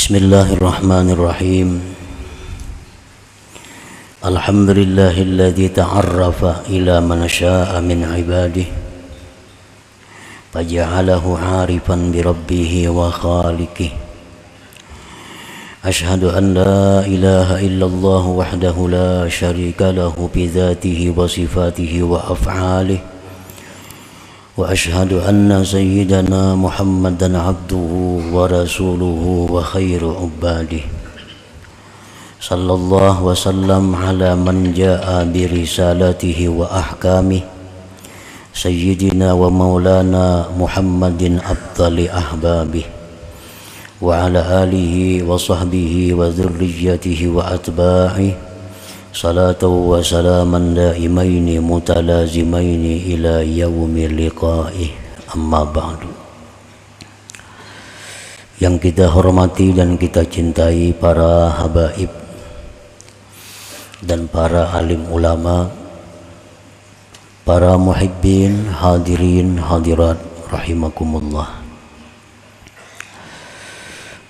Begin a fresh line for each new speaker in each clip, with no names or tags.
Bismillahirrahmanirrahim. Alhamdulillahilladzi ta'arrafa ila man syaa min ibadihi faja'alahu 'arifan bi rabbih wa khaliqihi. Ashhadu an la ilaha illallah wahdahu la syarika lahu bi dzatihi wa sifatihi wa af'alihi. Wa ashhadu anna sayyidana Muhammadan abduhu wa rasuluhu wa khairu ubadih. Sallallahu wa sallam ala man jaa bi risalatihi wa ahkamih. Sayyidina wa maulana Muhammadin afdali ahbabih. Wa ala alihi wa sahbihi wa dhurriyyatihi wa atba'ih. Salatu wa salaman daimaini mutalazimaini ila yaumil liqa'ih, amma ba'du. Yang kita hormati dan kita cintai para habaib dan para alim ulama, para muhibbin, hadirin, hadirat rahimakumullah.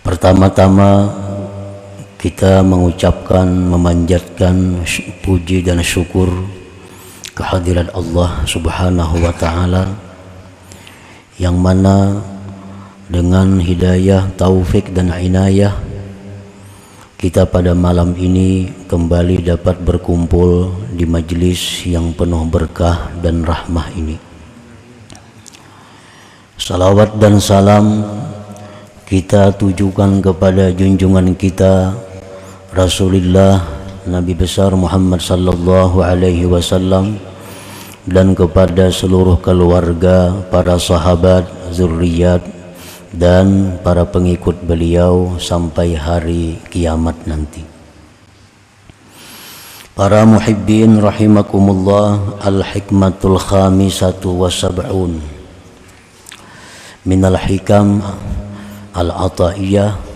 Pertama-tama kita mengucapkan, memanjatkan puji dan syukur kehadirat Allah Subhanahu wa ta'ala, yang mana dengan hidayah, taufik dan inayah kita pada malam ini kembali dapat berkumpul di majlis yang penuh berkah dan rahmah ini. Salawat dan salam kita tujukan kepada junjungan kita Rasulullah Nabi besar Muhammad sallallahu alaihi wasallam, dan kepada seluruh keluarga, para sahabat, zuriat dan para pengikut beliau sampai hari kiamat nanti. Para muhibbin rahimakumullah, al-hikmatul khamisatu wa sab'un minal hikam al-Ata'iyah.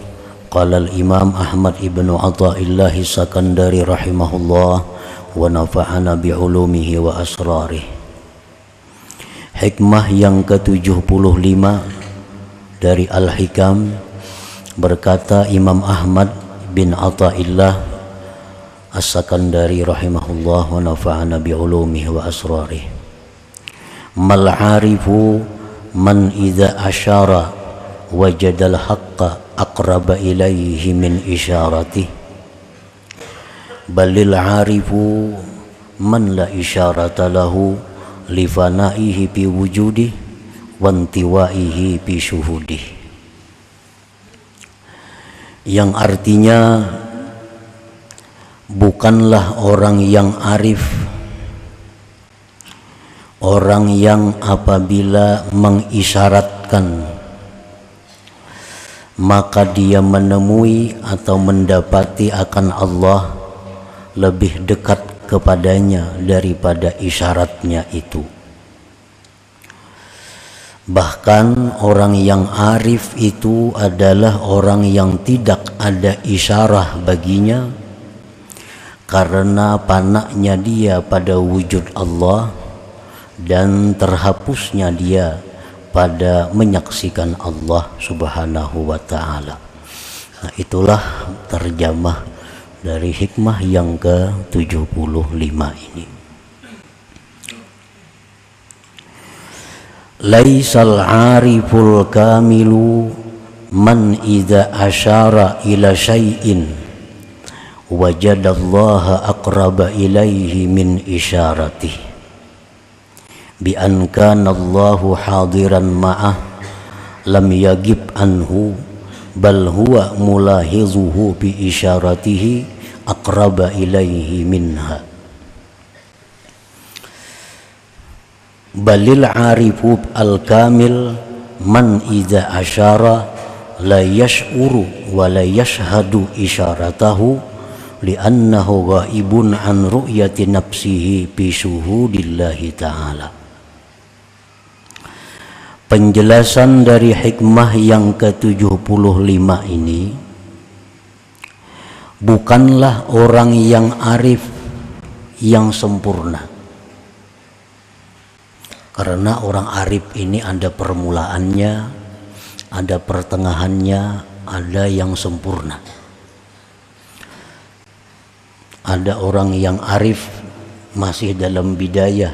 Qala al-Imam Ahmad ibnu Athaillah Sakandari rahimahullah wa nafa'ana bi'ulumihi wa asrarih. Hikmah yang ke-75 dari Al-Hikam, berkata Imam Ahmad bin Athaillah As-Sakandari rahimahullah wa nafa'ana bi'ulumihi wa asrarih. Mal 'arifu man idza asyara wajadal haqqa aqraba ilaihi min isyaratih, balil 'arifu man la isyarata lahu li fanaihi bi wujudih wa intiwaihi bi syuhudih. Yang artinya, bukanlah orang yang arif orang yang apabila mengisyaratkan maka dia menemui atau mendapati akan Allah lebih dekat kepadanya daripada isyaratnya itu. Bahkan orang yang arif itu adalah orang yang tidak ada isyarah baginya, karena panaknya dia pada wujud Allah dan terhapusnya dia pada menyaksikan Allah Subhanahu wa ta'ala. Nah, itulah terjemah dari hikmah yang ke-75 ini. Laisal 'ariful kamilu man idza asyara ila syai'in wajadallaha aqraba ilaihi min isyaratihi bi an kana Allahu hadiran ma'ah lam yagib anhu bal huwa mulahizuhu bi isyaratihi aqraba ilaihi minha. Balil 'arifu al-kamil man idza asyara la yash'uru wa la yashhadu isyaratahu li'annahu ghaibun an ru'yati nafsihi bi syuhudillahi ta'ala. Penjelasan dari hikmah yang ke-75 ini, bukanlah orang yang arif yang sempurna, Karena orang arif ini ada permulaannya, ada pertengahannya, ada yang sempurna. Ada orang yang arif masih dalam bidayah,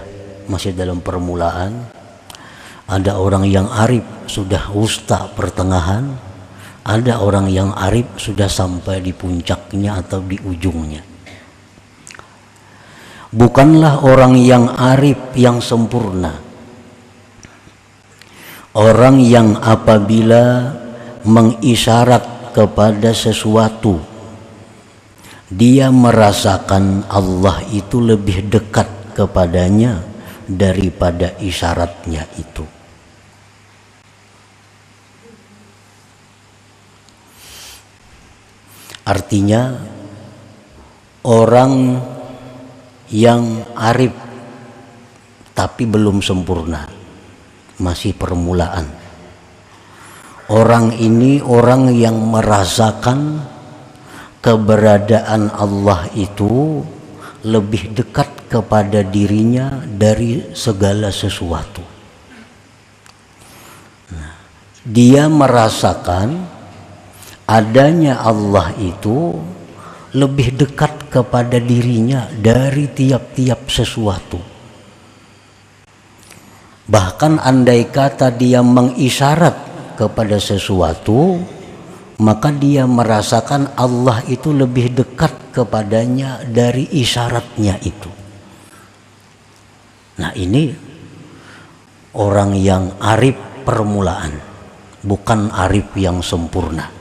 masih dalam permulaan. Ada orang yang arif sudah wusta pertengahan. Ada orang yang arif sudah sampai di puncaknya atau di ujungnya. Bukanlah orang yang arif yang sempurna orang yang apabila mengisyarat kepada sesuatu dia merasakan Allah itu lebih dekat kepadanya daripada isyaratnya itu. Artinya orang yang arif tapi belum sempurna, masih permulaan. Orang ini orang yang merasakan keberadaan Allah itu lebih dekat kepada dirinya dari segala sesuatu. Dia merasakan adanya Allah itu lebih dekat kepada dirinya dari tiap-tiap sesuatu. Bahkan andai kata dia mengisyarat kepada sesuatu, maka dia merasakan Allah itu lebih dekat kepadanya dari isyaratnya itu. Nah, ini orang yang arif permulaan, bukan arif yang sempurna.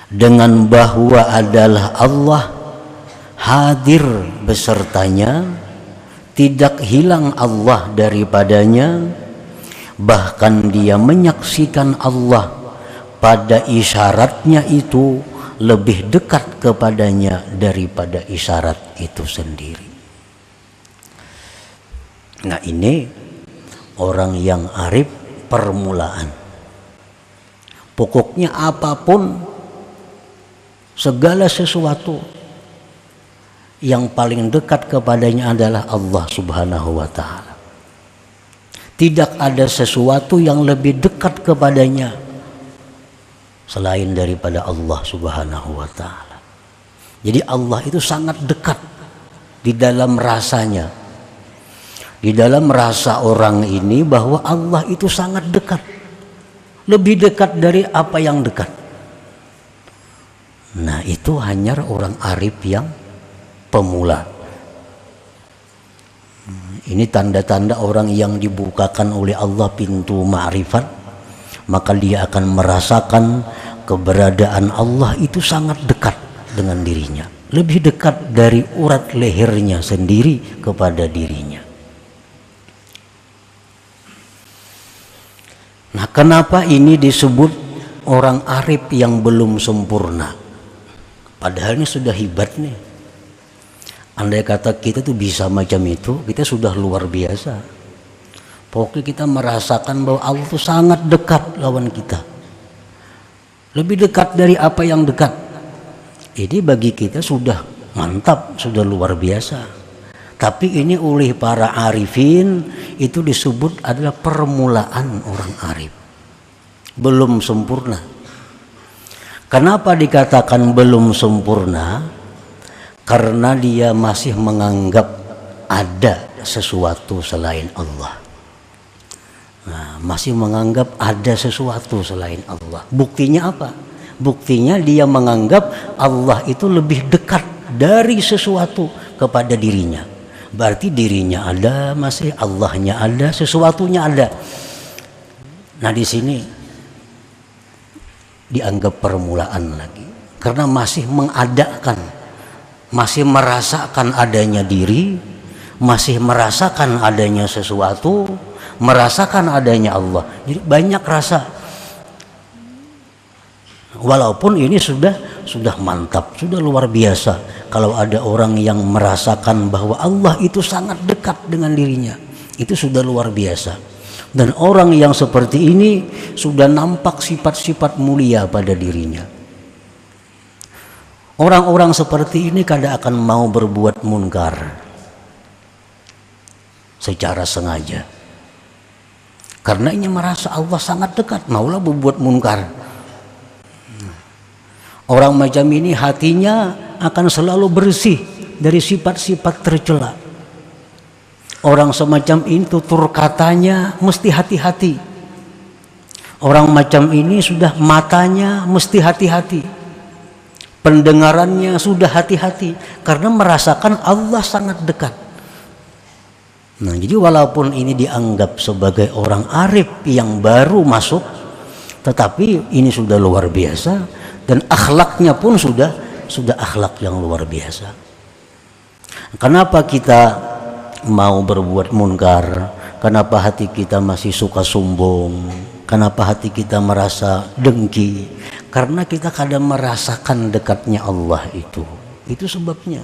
Dengan bahwa adalah Allah hadir besertanya, tidak hilang Allah daripadanya, bahkan dia menyaksikan Allah pada isyaratnya itu lebih dekat kepadanya daripada isyarat itu sendiri. Nah, ini orang yang arif permulaan. Pokoknya apapun, segala sesuatu yang paling dekat kepadanya adalah Allah Subhanahu wa ta'ala. Tidak ada sesuatu yang lebih dekat kepadanya selain daripada Allah Subhanahu wa ta'ala. Jadi Allah itu sangat dekat di dalam rasanya. Di dalam rasa orang ini bahwa Allah itu sangat dekat. Lebih dekat dari apa yang dekat. Nah, itu hanya orang arif yang pemula. Ini tanda-tanda orang yang dibukakan oleh Allah pintu ma'rifat, maka dia akan merasakan keberadaan Allah itu sangat dekat dengan dirinya, lebih dekat dari urat lehernya sendiri kepada dirinya. Nah, kenapa ini disebut orang arif yang belum sempurna? Padahal ini sudah hebat nih. Andai kata kita tuh bisa macam itu, kita sudah luar biasa. Pokoknya kita merasakan bahwa Allah itu sangat dekat lawan kita. Lebih dekat dari apa yang dekat. Ini bagi kita sudah mantap, sudah luar biasa. Tapi ini oleh para arifin itu disebut adalah permulaan orang arif. Belum sempurna. Kenapa dikatakan belum sempurna? Karena dia masih menganggap ada sesuatu selain Allah. Nah, masih menganggap ada sesuatu selain Allah. Buktinya apa? Buktinya dia menganggap Allah itu lebih dekat dari sesuatu kepada dirinya. Berarti dirinya ada, masih Allahnya ada, sesuatunya ada. Nah, di sini dianggap permulaan lagi. Karena masih mengadakan, masih merasakan adanya diri, masih merasakan adanya sesuatu, merasakan adanya Allah. Jadi banyak rasa. Walaupun ini sudah mantap, sudah luar biasa. Kalau ada orang yang merasakan bahwa Allah itu sangat dekat dengan dirinya, itu sudah luar biasa. Dan orang yang seperti ini sudah nampak sifat-sifat mulia pada dirinya. Orang-orang seperti ini kadang akan mau berbuat munkar secara sengaja. Karena ini merasa Allah sangat dekat, maulah berbuat munkar. Orang macam ini hatinya akan selalu bersih dari sifat-sifat tercela. Orang semacam ini tutur katanya mesti hati-hati. Orang macam ini sudah matanya mesti hati-hati. Pendengarannya sudah hati-hati karena merasakan Allah sangat dekat. Nah, jadi walaupun ini dianggap sebagai orang arif yang baru masuk, tetapi ini sudah luar biasa. Dan akhlaknya pun sudah akhlak yang luar biasa. Kenapa kita mau berbuat munkar? Kenapa hati kita masih suka sombong? Kenapa hati kita merasa dengki? Karena kita kadang merasakan dekatnya Allah itu. Itu sebabnya.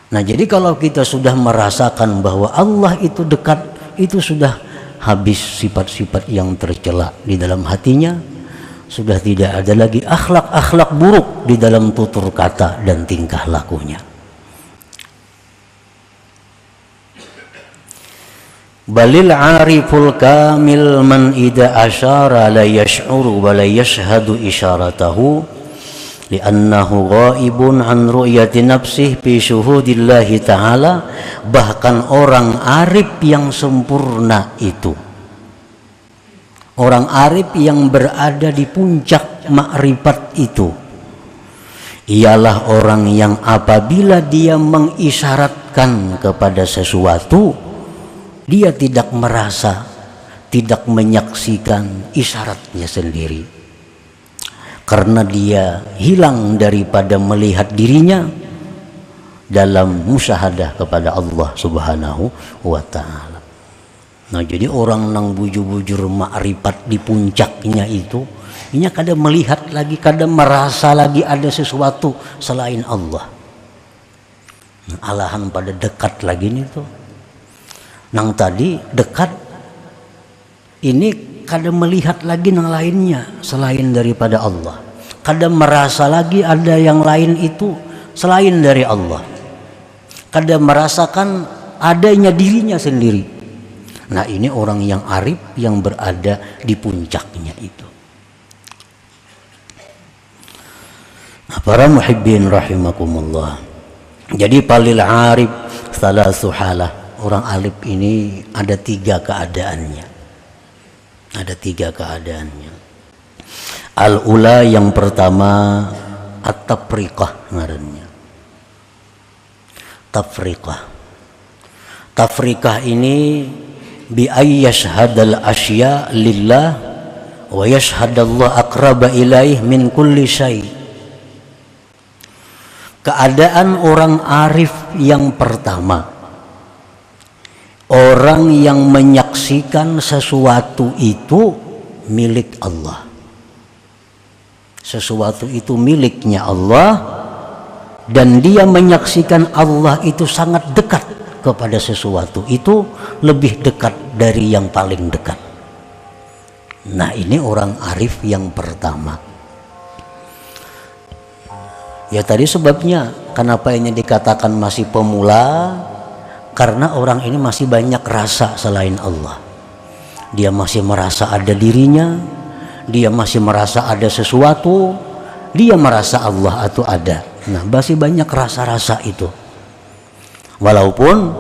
Nah, jadi kalau kita sudah merasakan bahwa Allah itu dekat, itu sudah habis sifat-sifat yang tercela di dalam hatinya. Sudah tidak ada lagi akhlak-akhlak buruk di dalam tutur kata dan tingkah lakunya. Balil ariful kamil man idza asyara la yash'uru wa la yashhadu isyaratahu li'annahu ghaibun an ru'yati nafsihi fi syuhudillahi ta'ala. Bahkan orang arif yang sempurna itu, orang arif yang berada di puncak makrifat itu, ialah orang yang apabila dia mengisyaratkan kepada sesuatu, dia tidak merasa, tidak menyaksikan isyaratnya sendiri. Karena dia hilang daripada melihat dirinya dalam musyahadah kepada Allah Subhanahu wa ta'ala. Nah, jadi orang nang bujur-bujur makrifat di puncaknya itu, ini kadang melihat lagi, kadang merasa lagi ada sesuatu selain Allah. Nah, alahan pada dekat lagi nih tuh. Nang tadi dekat, ini kadang melihat lagi nang lainnya selain daripada Allah. Kadang merasa lagi ada yang lain itu selain dari Allah. Kadang merasakan adanya dirinya sendiri. Nah, ini orang yang arif yang berada di puncaknya itu. Nah, para muhibbin rahimakumullah. Jadi palil arif salasu halah. Orang arif ini ada tiga keadaannya. Ada tiga keadaannya. Al-ula yang pertama at-tafriqah ngarannya. Tafriqah. Tafriqah ini bi ay yashhadal asya lillah wa yashhadallahu aqraba ilaih min kulli syai. Keadaan orang arif yang pertama, orang yang menyaksikan sesuatu itu milik Allah. Sesuatu itu miliknya Allah, dan dia menyaksikan Allah itu sangat dekat kepada sesuatu itu, lebih dekat dari yang paling dekat. Nah, ini orang arif yang pertama. Ya, tadi sebabnya kenapa ini dikatakan masih pemula, karena orang ini masih banyak rasa selain Allah. Dia masih merasa ada dirinya, dia masih merasa ada sesuatu, dia merasa Allah itu ada. Nah, masih banyak rasa-rasa itu. Walaupun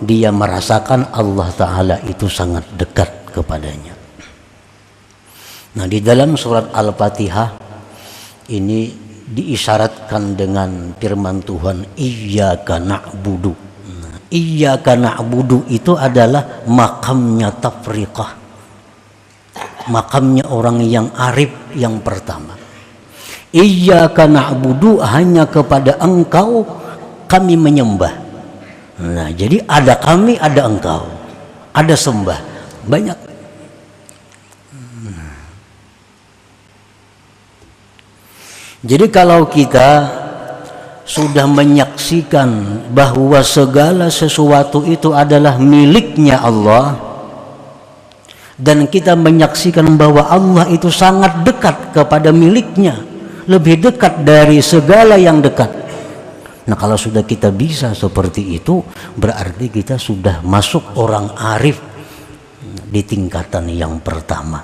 dia merasakan Allah Ta'ala itu sangat dekat kepadanya. Nah, di dalam surat Al-Fatihah ini diisyaratkan dengan firman Tuhan, Iyyaka na'budu. Nah, Iyyaka na'budu itu adalah makamnya tafriqah, makamnya orang yang arif yang pertama. Iyyaka na'budu, hanya kepada Engkau kami menyembah. Nah, jadi ada kami, ada Engkau, ada sembah, banyak. Jadi kalau kita sudah menyaksikan bahwa segala sesuatu itu adalah miliknya Allah, dan kita menyaksikan bahwa Allah itu sangat dekat kepada miliknya, lebih dekat dari segala yang dekat. Nah, kalau sudah kita bisa seperti itu, berarti kita sudah masuk orang arif di tingkatan yang pertama.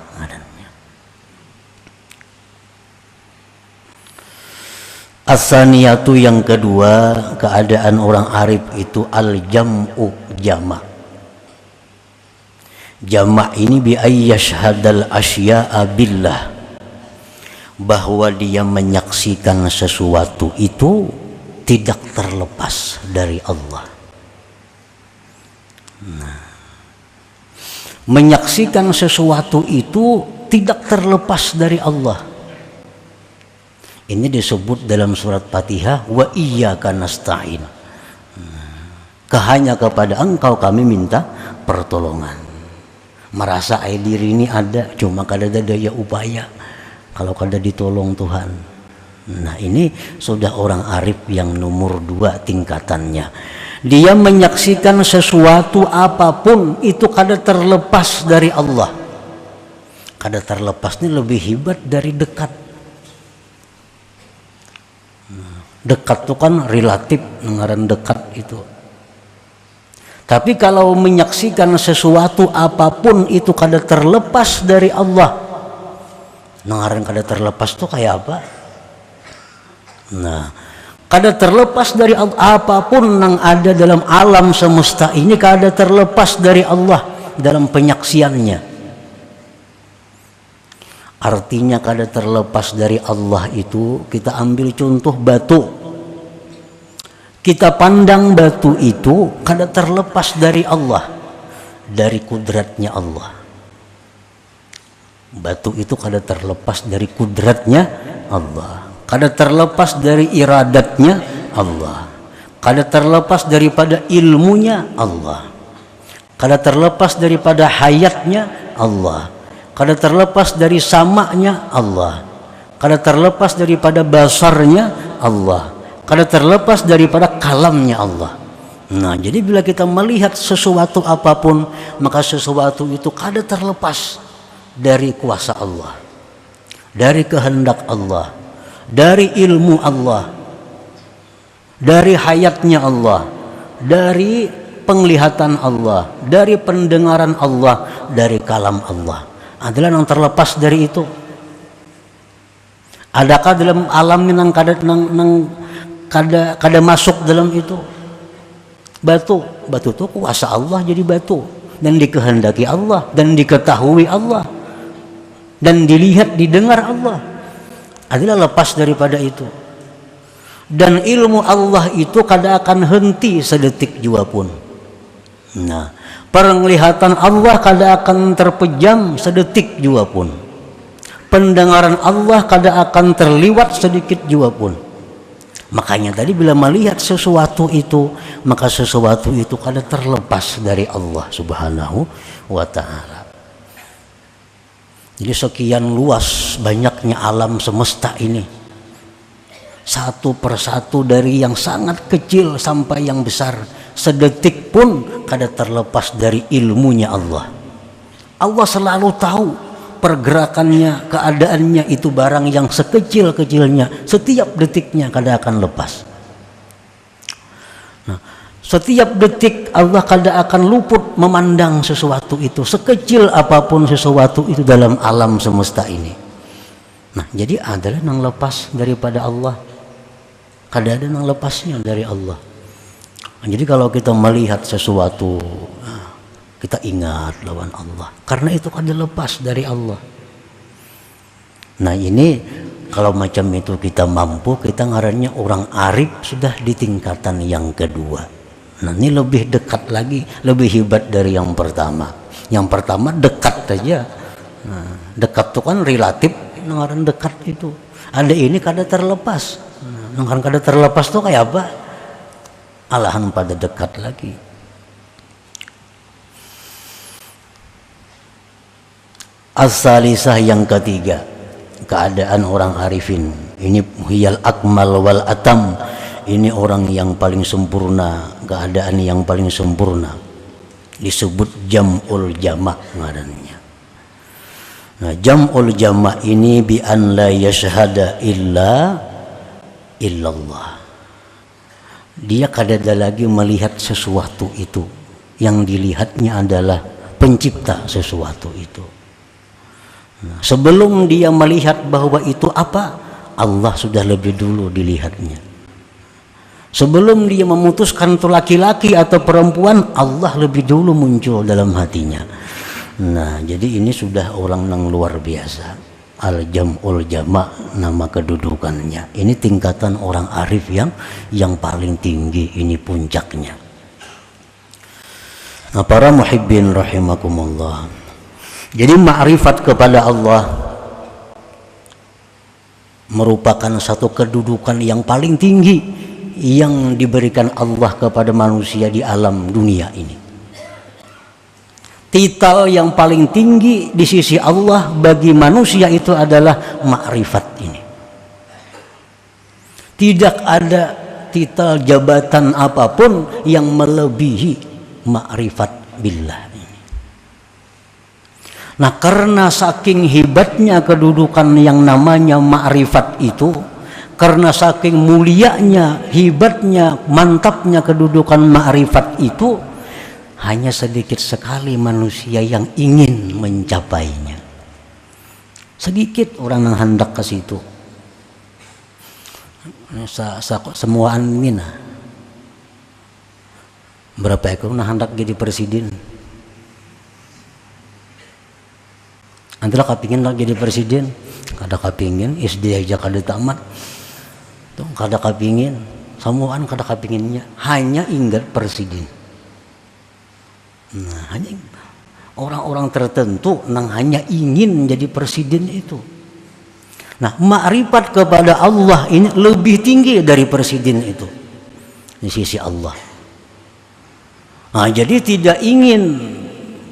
As-saniyatu yang kedua, keadaan orang arif itu al-jam'u, jamak. Jamak ini bi ayyashhadal asya'a billah, bahwa dia menyaksikan sesuatu itu tidak terlepas dari Allah. Menyaksikan sesuatu itu tidak terlepas dari Allah. Ini disebut dalam surat Fatihah, wa iyyaka nasta'in. Hanya kepada Engkau kami minta pertolongan. Merasa diri ini ada, cuma kada ada daya upaya kalau kada ditolong Tuhan. Nah, ini sudah orang arif yang nomor 2 tingkatannya. Dia menyaksikan sesuatu apapun itu kada terlepas dari Allah. Kada terlepas ini lebih hebat dari dekat. Dekat itu kan relatif, ngaran dekat itu. Tapi kalau menyaksikan sesuatu apapun itu kada terlepas dari Allah. Ngaran kada terlepas itu kayak apa? Nah, kada terlepas dari Allah, apapun yang ada dalam alam semesta ini kada terlepas dari Allah dalam penyaksiannya. Artinya kada terlepas dari Allah itu, kita ambil contoh batu. Kita pandang batu itu kada terlepas dari Allah, dari kudratnya Allah. Batu itu kada terlepas dari kudratnya Allah, kada terlepas dari iradatnya Allah, kada terlepas daripada ilmunya Allah, kada terlepas daripada hayatnya Allah, kada terlepas dari samanya Allah, kada terlepas daripada basarnya Allah, kada terlepas daripada kalamnya Allah. Nah, jadi bila kita melihat sesuatu apapun, maka sesuatu itu kada terlepas dari kuasa Allah, dari kehendak Allah, dari ilmu Allah, dari hayatnya Allah, dari penglihatan Allah, dari pendengaran Allah, dari kalam Allah. Adalah yang terlepas dari itu. Adakah dalam alam yang kada masuk dalam itu? Batu itu kuasa Allah jadi batu, dan dikehendaki Allah, dan diketahui Allah, dan dilihat didengar Allah. Adalah lepas daripada itu. Dan ilmu Allah itu kada akan henti sedetik jua pun. Nah, penglihatan Allah kada akan terpejam sedetik jua pun. Pendengaran Allah kada akan terliwat sedikit jua pun. Makanya tadi bila melihat sesuatu itu, maka sesuatu itu kada terlepas dari Allah Subhanahu wa ta'ala. Jadi sekian luas banyaknya alam semesta ini, satu persatu dari yang sangat kecil sampai yang besar, sedetik pun kada terlepas dari ilmunya Allah. Allah selalu tahu pergerakannya, keadaannya itu barang yang sekecil-kecilnya, setiap detiknya kada akan lepas. Nah, setiap detik Allah kada akan luput memandang sesuatu itu, sekecil apapun sesuatu itu dalam alam semesta ini. Nah, jadi adalah yang lepas daripada Allah, kada ada yang lepasnya dari Allah. Nah, jadi kalau kita melihat sesuatu, kita ingat lawan Allah, karena itu kada lepas dari Allah. Nah, ini kalau macam itu kita mampu, kita ngarannya orang arif sudah di tingkatan yang kedua. Nah, ini lebih dekat lagi, lebih hebat dari yang pertama. Yang pertama dekat saja. Nah, dekat itu kan relatif, ngaran dekat itu. Ada ini kada terlepas. Nah, ngaran kada terlepas itu kayak apa? Alahan pada dekat lagi. As-salisah yang ketiga, keadaan orang arifin ini hiyal akmal wal atam. Ini orang yang paling sempurna, keadaan yang paling sempurna, disebut jam'ul jama' ngarannya. Nah, jam'ul jama' ini bi an la yashhada illallah. Dia kada ada lagi melihat sesuatu itu, yang dilihatnya adalah pencipta sesuatu itu. Nah, sebelum dia melihat bahwa itu apa, Allah sudah lebih dulu dilihatnya. Sebelum dia memutuskan itu laki-laki atau perempuan, Allah lebih dulu muncul dalam hatinya. Nah, jadi ini sudah orang yang luar biasa. Al-jam'ul jama' nama kedudukannya. Ini tingkatan orang arif yang paling tinggi, ini puncaknya. Nah, para muhibbin rahimakumullah. Jadi ma'rifat kepada Allah merupakan satu kedudukan yang paling tinggi yang diberikan Allah kepada manusia di alam dunia ini. Titel yang paling tinggi di sisi Allah bagi manusia itu adalah ma'rifat ini. Tidak ada titel jabatan apapun yang melebihi ma'rifat billah ini. Nah, karena saking hebatnya kedudukan yang namanya ma'rifat itu, karena saking mulianya, hebatnya, mantapnya kedudukan ma'rifat itu, hanya sedikit sekali manusia yang ingin mencapainya. Sedikit orang yang hendak ke situ. Semua mina. Berapa ekor yang hendak jadi presiden? Antara kepingin lagi jadi presiden, kada kepingin, SD aja kada tamat. Tuh kada kepingin, semuaan kada kepinginnya, hanya ingat presiden. Nah, hanya orang-orang tertentu yang hanya ingin menjadi presiden itu. Nah, ma'rifat kepada Allah ini lebih tinggi dari presiden itu di sisi Allah. Nah, jadi tidak ingin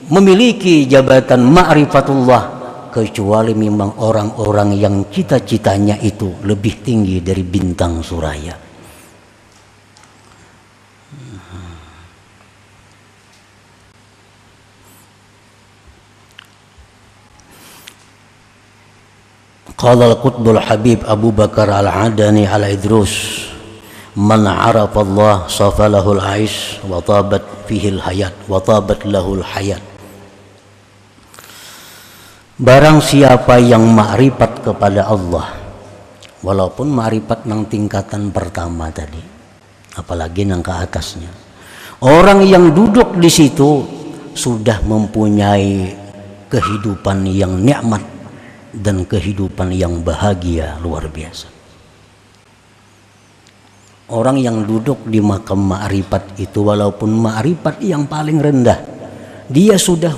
memiliki jabatan ma'rifatullah kecuali memang orang-orang yang cita-citanya itu lebih tinggi dari bintang suraya. Qala al-qutbul habib Abu Bakar al-Adani al-Idrus, man arafa Allah safalahul aish wa tabat fihil hayat wa tabat lahul hayat. Barang siapa yang ma'rifat kepada Allah, walaupun ma'rifat nang tingkatan pertama tadi, apalagi nang ke atasnya, orang yang duduk di situ sudah mempunyai kehidupan yang nikmat dan kehidupan yang bahagia luar biasa. Orang yang duduk di makam ma'rifat itu, walaupun ma'rifat yang paling rendah, dia sudah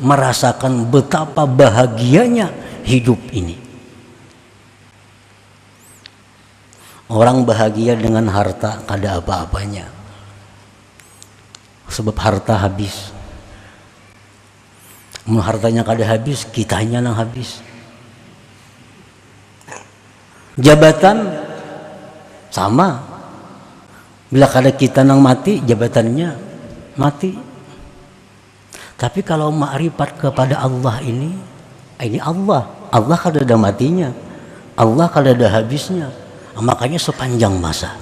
merasakan betapa bahagianya hidup ini. Orang bahagia dengan harta kada apa-apanya, sebab harta habis. Hartanya kada habis, kitanya nang habis. Jabatan sama, bila kada kita nang mati, jabatannya mati. Tapi kalau ma'rifat kepada Allah ini Allah kada ada matinya, Allah kada ada habisnya. Makanya sepanjang masa.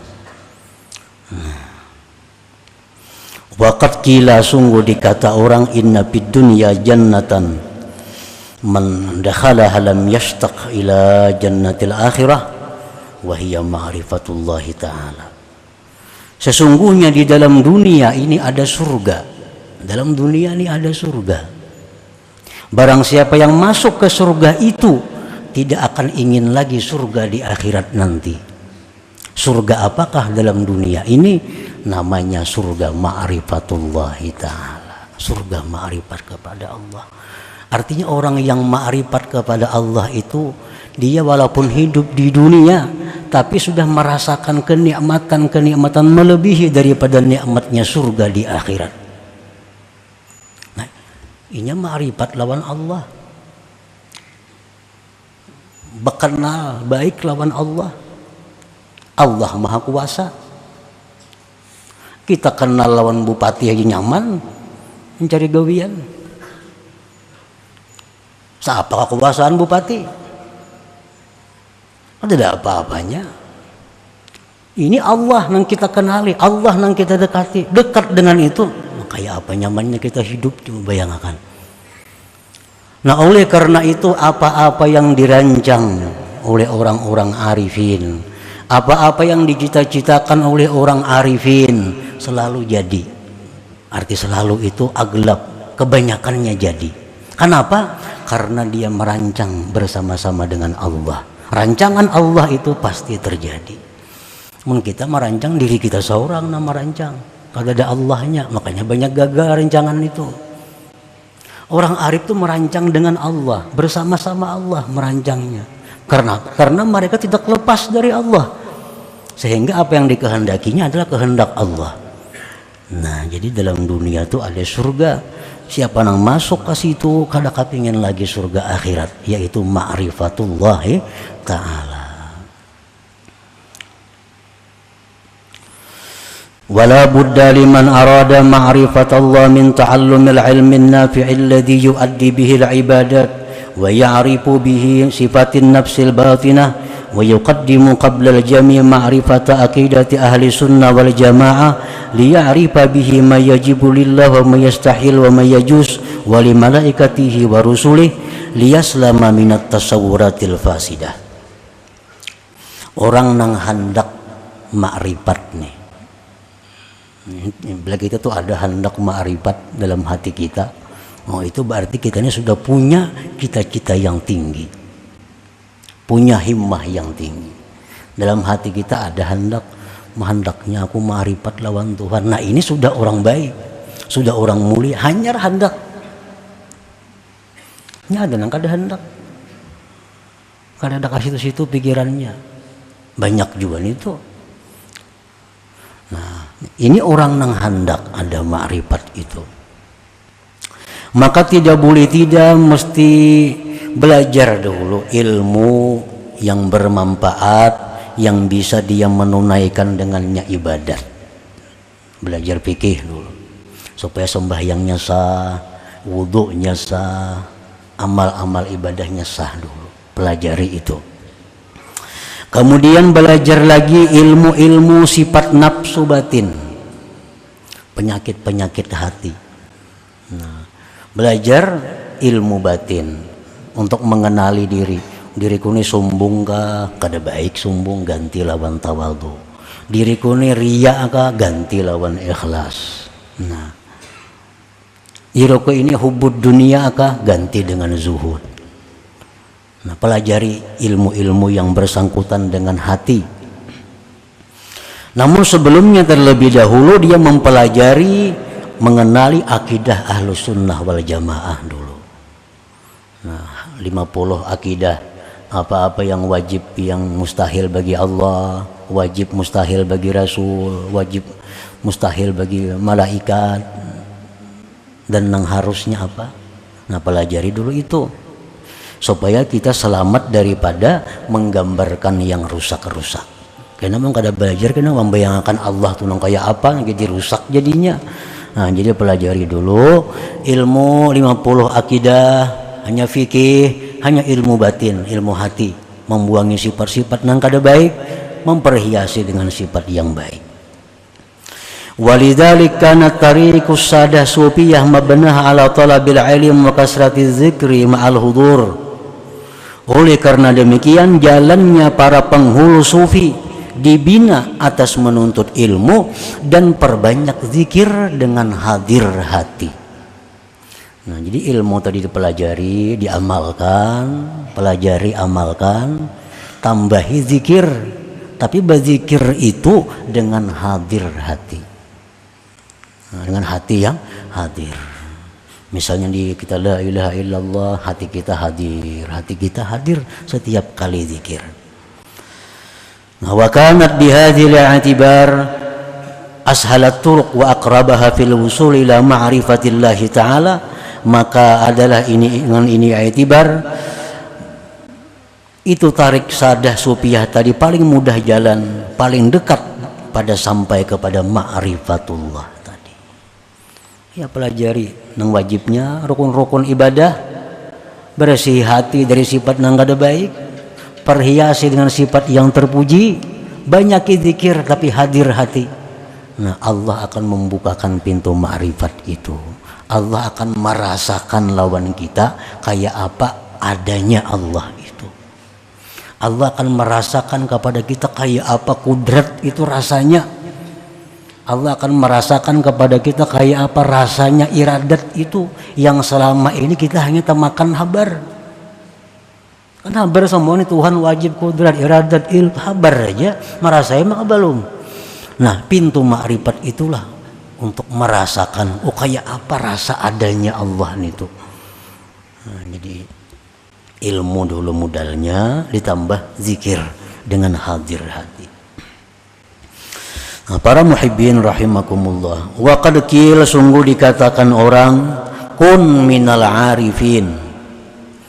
Waqad qila, sungguh dikata orang, inna fid dunya jannatan man dakhalaha lam yashtaq ila jannatil akhirah wa hiya ma'rifatullah ta'ala. Sesungguhnya di dalam dunia ini ada surga. Dalam dunia ini ada surga. Barang siapa yang masuk ke surga itu tidak akan ingin lagi surga di akhirat nanti. Surga apakah dalam dunia ini? Namanya surga ma'rifatullah ta'ala. Surga ma'rifat kepada Allah. Artinya orang yang ma'rifat kepada Allah itu, dia walaupun hidup di dunia tapi sudah merasakan kenikmatan melebihi daripada nikmatnya surga di akhirat. Ini ma'rifat lawan Allah, berkenal baik lawan Allah. Allah Maha Kuasa. Kita kenal lawan bupati aja nyaman mencari gawian. Siapa kekuasaan bupati? Ada apa-apanya. Ini Allah yang kita kenali, Allah yang kita dekati. Dekat dengan itu, kayak apa nyamannya kita hidup tuh, bayangkan. Nah, oleh karena itu apa-apa yang dirancang oleh orang-orang arifin, apa-apa yang dicita-citakan oleh orang arifin selalu jadi. Arti selalu itu aglab, kebanyakannya jadi. Kenapa? Karena dia merancang bersama-sama dengan Allah. Rancangan Allah itu pasti terjadi. Kita merancang diri kita seorang, nama rancang. Kalau ada Allahnya, makanya banyak gagal rancangan itu. Orang arif itu merancang dengan Allah, bersama-sama Allah merancangnya. Karena mereka tidak lepas dari Allah. Sehingga apa yang dikehendakinya adalah kehendak Allah. Nah, jadi dalam dunia itu ada surga. Siapa yang masuk ke situ kada kepingin lagi surga akhirat, yaitu ma'rifatullah ta'ala. Wala budda liman arada ma'rifatallah min ta'allumil ilmin nafi'il ladzi yu'addi bihi al-ibadat wa ya'rifu bihi sifatin nafsil batinah wa yuqaddimu qabla al-jami' ma'rifata aqidati ahli sunnah wal jamaah liya'rifa bihi ma yajibu lillah wa ma yastahil wa ma yajuz wa li malaikatihi wa rusulih liyaslama minat tasawwuratil fasidah. Orang nang hendak makrifat nih, bila kita tuh ada hendak makrifat dalam hati kita, oh itu berarti kita ini sudah punya cita-cita yang tinggi, punya himmah yang tinggi. Dalam hati kita ada hendaknya aku makrifat lawan Tuhan. Nah, ini sudah orang baik, sudah orang mulia. Hanya hendak, ini ada nang kada hendak, kada ada kasih situ pikirannya, banyak juga itu. Nah, ini orang nang hendak ada makrifat itu. Maka tidak boleh tidak mesti belajar dulu ilmu yang bermanfaat, yang bisa dia menunaikan dengannya ibadat. Belajar fikih dulu supaya sembahyangnya sah, wudunya sah, amal-amal ibadahnya sah dulu. Pelajari itu. Kemudian belajar lagi ilmu-ilmu sifat nafsu batin, penyakit-penyakit hati. Nah, belajar ilmu batin untuk mengenali diri. Diriku ini sombong kah? Kada baik sombong, ganti lawan tawadhu. Diriku ini riya kah? Ganti lawan ikhlas. Nah, diriku ini hubud dunia kah? Ganti dengan zuhud. Nah, pelajari ilmu-ilmu yang bersangkutan dengan hati. Namun sebelumnya terlebih dahulu dia mempelajari, mengenali akidah Ahlus Sunnah wal Jamaah dulu. Nah, 50 akidah. Apa-apa yang wajib, yang mustahil bagi Allah, wajib mustahil bagi Rasul, wajib mustahil bagi malaikat, dan yang harusnya apa. Nah, pelajari dulu itu supaya kita selamat daripada menggambarkan yang rusak-rusak. Karena memang kada belajar, karena membayangkan Allah tuh nang kayak apa, jadi rusak jadinya. Nah, jadi pelajari dulu ilmu 50 akidah, hanya fikih, hanya ilmu batin, ilmu hati, membuangi sifat-sifat nang kada baik, memperhiasi dengan sifat yang baik. Walidzalika kana tariqus sadah sufiyah mabnah ala talabil ilm wa kasratiz zikri ma'al hudur. Oleh karena demikian jalannya para penghulu sufi dibina atas menuntut ilmu dan perbanyak zikir dengan hadir hati. Nah, jadi ilmu tadi dipelajari, diamalkan, pelajari, amalkan, tambahi zikir, tapi berzikir itu dengan hadir hati. Nah, dengan hati yang hadir. Misalnya kita la ilaha illallah, hati kita hadir setiap kali zikir. Nah, wa kanat bihadzal i'tibar ashalat turuq wa aqrabaha fil wusul ila ma'rifatillah ta'ala, maka adalah dengan ini i'tibar itu tarik sadah sufiyah tadi paling mudah jalan, paling dekat pada sampai kepada ma'rifatullah. Ya, pelajari nang wajibnya, rukun-rukun ibadah, bersih hati dari sifat nang kada baik, perhiasi dengan sifat yang terpuji, banyak zikir tapi hadir hati. Nah, Allah akan membukakan pintu ma'rifat itu. Allah akan merasakan lawan kita kayak apa adanya Allah itu. Allah akan merasakan kepada kita kayak apa kudrat itu rasanya. Allah akan merasakan kepada kita kayak apa rasanya iradat itu yang selama ini kita hanya temakan habar. Kan habar semua ini Tuhan wajib kudrat iradat habar aja, merasai maka belum. Nah, pintu ma'rifat itulah untuk merasakan kayak apa rasa adanya Allah itu. Nah, jadi ilmu dulu modalnya ditambah zikir dengan hadir hati. Nah, para muhibbin rahimakumullah, wa qad qila sungguh dikatakan orang kun minal arifin,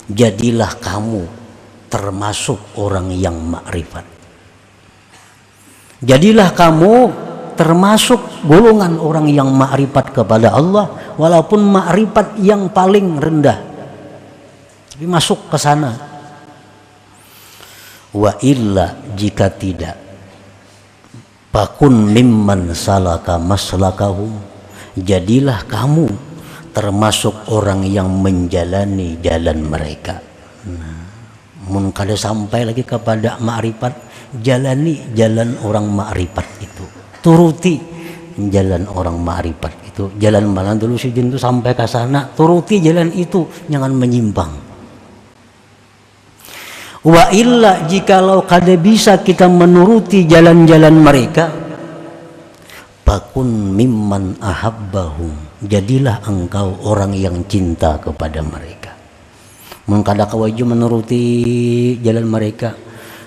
jadilah kamu termasuk orang yang makrifat. Jadilah kamu termasuk golongan orang yang makrifat kepada Allah, walaupun makrifat yang paling rendah, tapi masuk ke sana. Wa illa jika tidak, fakun mimman salaka maslakahum, jadilah kamu termasuk orang yang menjalani jalan mereka. Mun kada sampai lagi kepada makrifat, jalani jalan orang makrifat itu, turuti jalan orang makrifat itu. Jalan malam dulu si jin itu sampai ke sana, turuti jalan itu, jangan menyimpang. Wa illa jikalau kada bisa kita menuruti jalan-jalan mereka, fakun mimman ahabbahum, jadilah engkau orang yang cinta kepada mereka. Mengkada kawaju menuruti jalan mereka,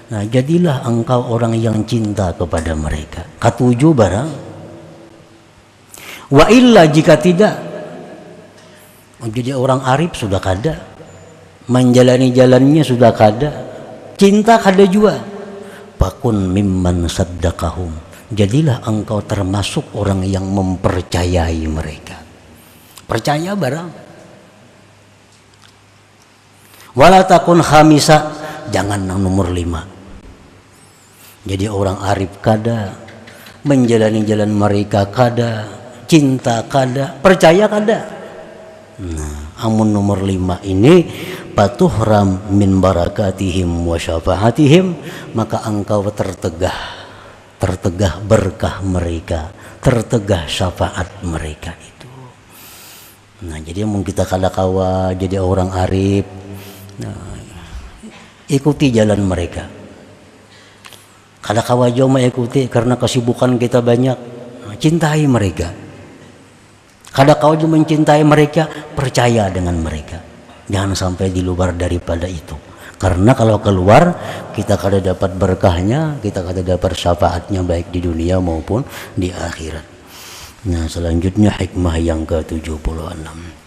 nah jadilah engkau orang yang cinta kepada mereka. Katujuh barang. Wa illa jika tidak, jadi orang arif sudah kada, menjalani jalannya sudah kada, cinta kada juga. Fakun mimman saddaqahum, jadilah engkau termasuk orang yang mempercayai mereka. Percaya barang. Wala takun khamisa, jangan nomor 5. Jadi orang arif kada, menjalani jalan mereka kada, cinta kada, percaya kada. Nah, amun nomor 5 ini patuhram min barakatihim wa syafaatihim, maka engkau tertegah berkah mereka, tertegah syafaat mereka itu. Nah, jadi mungkin kita kada kawa jadi orang arif. Nah, ikuti jalan mereka. Kada kawajo mengikuti karena kesibukan kita banyak. Cintai mereka. Kada kawajo mencintai mereka, percaya dengan mereka. Jangan sampai di luar daripada itu. Karena kalau keluar kita kada dapat berkahnya, kita kada dapat syafaatnya baik di dunia maupun di akhirat. Nah, selanjutnya hikmah yang ke-76.